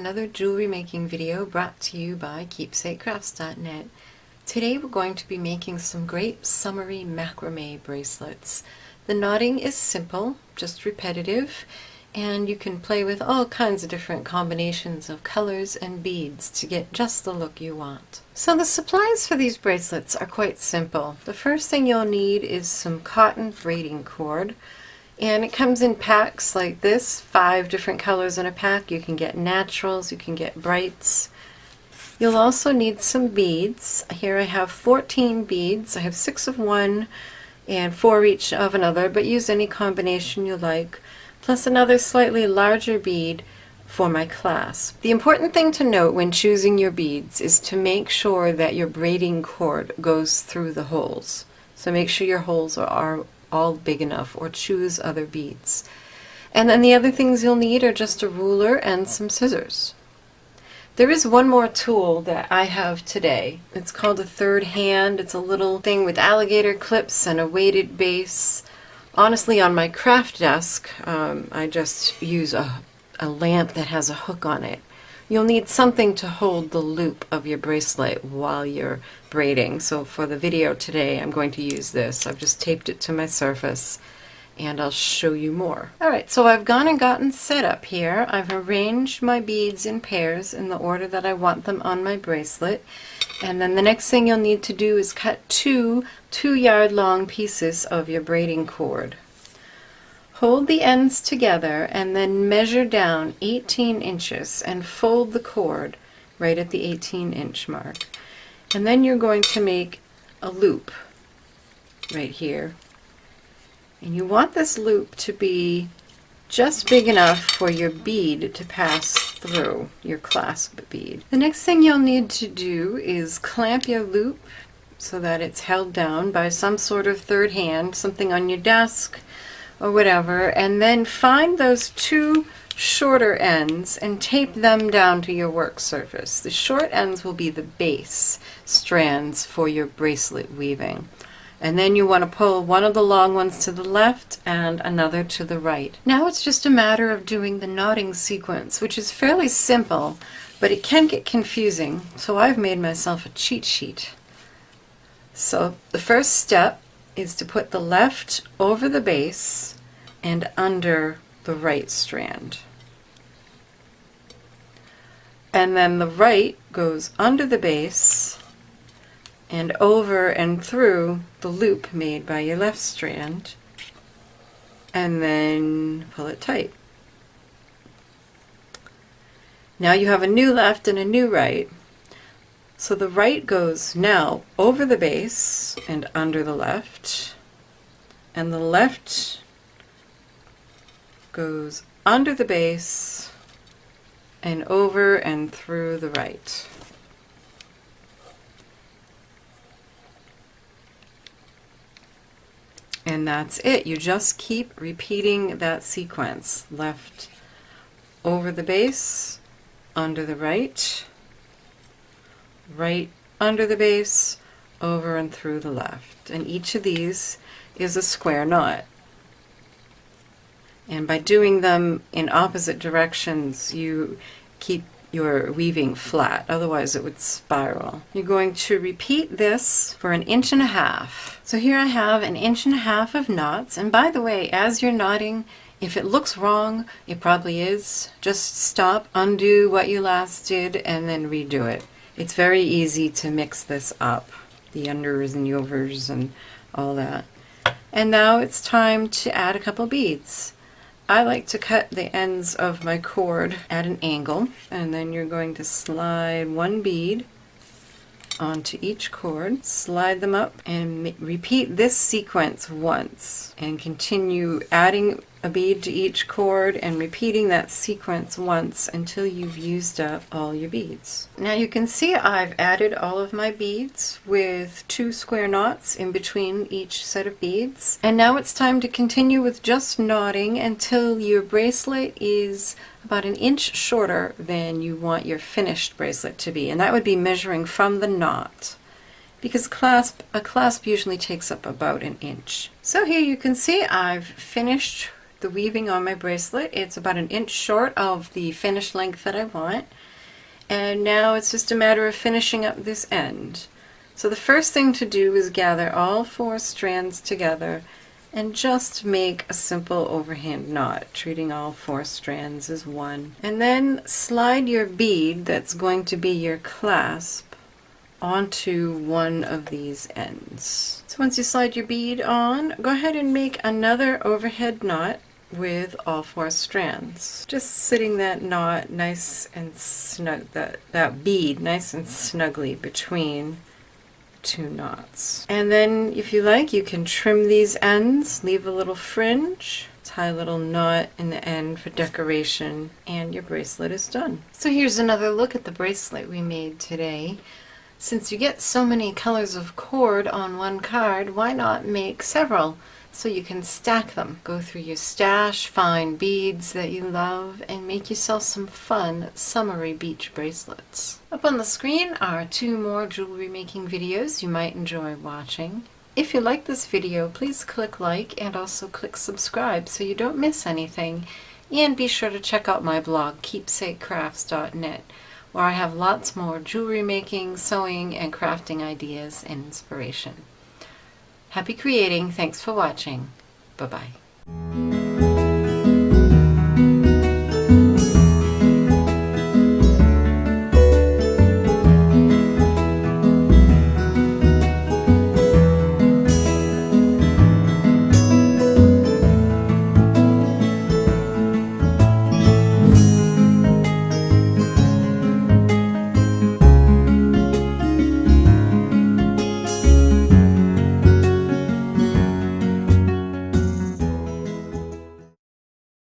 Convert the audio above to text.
another jewelry making video brought to you by keepsakecrafts.net. Today we're going to be making some great summery macrame bracelets. The knotting is simple, just repetitive, and you can play with all kinds of different combinations of colors and beads to get just the look you want. So the supplies for these bracelets are quite simple. The first thing you'll need is some cotton braiding cord. And it comes in packs like this, 5 different colors in a pack. You can get naturals, you can get brights. You'll also need some beads. Here I have 14 beads. I have 6 of one and 4 each of another, but use any combination you like, plus another slightly larger bead for my clasp. The important thing to note when choosing your beads is to make sure that your braiding cord goes through the holes. So make sure your holes are all big enough, or choose other beads. And then the other things you'll need are just a ruler and some scissors. There is one more tool that I have today. It's called a third hand. It's a little thing with alligator clips and a weighted base. Honestly, on my craft desk, I just use a lamp that has a hook on it. You'll need something to hold the loop of your bracelet while you're braiding. So for the video today, I'm going to use this. I've just taped it to my surface and I'll show you more. Alright, so I've gone and gotten set up here. I've arranged my beads in pairs in the order that I want them on my bracelet. And then the next thing you'll need to do is cut two 2-yard long pieces of your braiding cord. Hold the ends together and then measure down 18 inches and fold the cord right at the 18-inch mark. And then you're going to make a loop right here. And you want this loop to be just big enough for your bead to pass through, your clasp bead. The next thing you'll need to do is clamp your loop so that it's held down by some sort of third hand, something on your desk or whatever, and then find those 2 shorter ends and tape them down to your work surface. The short ends will be the base strands for your bracelet weaving. And then you want to pull one of the long ones to the left and another to the right. Now it's just a matter of doing the knotting sequence, which is fairly simple, but it can get confusing, so I've made myself a cheat sheet. So the first step is to put the left over the base and under the right strand. And then the right goes under the base and over and through the loop made by your left strand, and then pull it tight. Now you have a new left and a new right. So the right goes now over the base and under the left, and the left goes under the base and over and through the right. And that's it. You just keep repeating that sequence. Left over the base, under the right, right under the base, over and through the left. And each of these is a square knot. And by doing them in opposite directions, you keep your weaving flat, otherwise it would spiral. You're going to repeat this for 1.5 inches. So here I have 1.5 inches of knots, and by the way, as you're knotting, if it looks wrong, it probably is, just stop, undo what you last did, and then redo it. It's very easy to mix this up, the unders and the overs and all that. And now it's time to add a couple beads. I like to cut the ends of my cord at an angle, and then you're going to slide 1 bead onto each cord, slide them up, and repeat this sequence once, and continue adding a bead to each cord and repeating that sequence once until you've used up all your beads. Now you can see I've added all of my beads with 2 square knots in between each set of beads, and now it's time to continue with just knotting until your bracelet is about 1 inch shorter than you want your finished bracelet to be, and that would be measuring from the knot, because a clasp usually takes up about 1 inch. So here you can see I've finished the weaving on my bracelet. It's about an inch short of the finished length that I want. And now it's just a matter of finishing up this end. So the first thing to do is gather all 4 strands together and just make a simple overhand knot, treating all 4 strands as one. And then slide your bead that's going to be your clasp onto one of these ends. So once you slide your bead on, go ahead and make another overhead knot with all 4 strands. Just sitting that knot nice and snug, that bead nice and snugly between 2 knots. And then if you like, you can trim these ends, leave a little fringe, tie a little knot in the end for decoration, and your bracelet is done. So here's another look at the bracelet we made today. Since you get so many colors of cord on one card, why not make several so you can stack them? Go through your stash, find beads that you love, and make yourself some fun summery beach bracelets. Up on the screen are 2 more jewelry making videos you might enjoy watching. If you like this video, please click like and also click subscribe so you don't miss anything. And be sure to check out my blog, keepsakecrafts.net, where I have lots more jewelry making, sewing, and crafting ideas and inspiration. Happy creating. Thanks for watching. Bye-bye.